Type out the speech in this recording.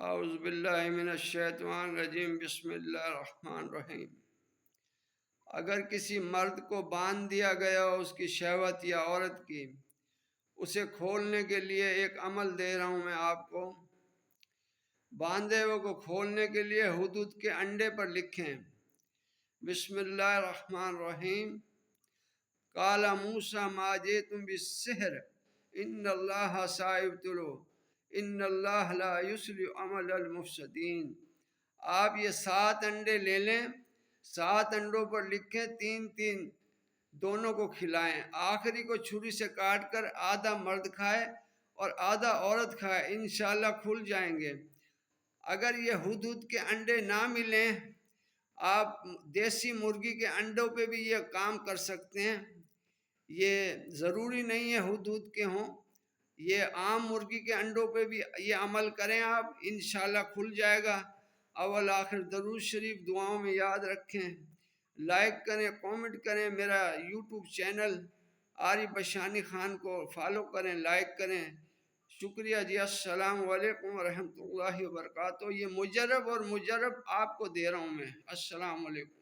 اعوذ باللہ من الشیطان الرجیم بسم اللہ الرحمن الرحیم۔ اگر کسی مرد کو باندھ دیا گیا ہو اس کی شہوت یا عورت کی، اسے کھولنے کے لیے ایک عمل دے رہا ہوں میں آپ کو۔ باندھے ہوئے کو کھولنے کے لیے حدود کے انڈے پر لکھیں بسم اللہ الرحمن الرحیم۔ قال موسیٰ ما جئتم بالسحر ان اللہ سیبطلہ ان اللہ لا یصلح عمل المفسدین۔ آپ یہ 7 انڈے لے لیں، 7 انڈوں پر لکھیں 3 دونوں کو کھلائیں، آخری کو چھری سے کاٹ کر آدھا مرد کھائے اور آدھا عورت کھائے، انشاءاللہ کھل جائیں گے۔ اگر یہ حدود کے انڈے نہ ملیں، آپ دیسی مرغی کے انڈوں پہ بھی یہ کام کر سکتے ہیں، یہ ضروری نہیں ہے حدود کے ہوں، یہ عام مرغی کے انڈوں پہ بھی یہ عمل کریں آپ، انشاءاللہ کھل جائے گا۔ اول آخر درود شریف دعاؤں میں یاد رکھیں، لائک کریں، کومنٹ کریں، میرا یوٹیوب چینل عارف بشانی خان کو فالو کریں، لائک کریں۔ شکریہ جی، السلام علیکم ورحمۃ اللہ وبرکاتہ۔ یہ مجرب آپ کو دے رہا ہوں میں۔ السلام علیکم۔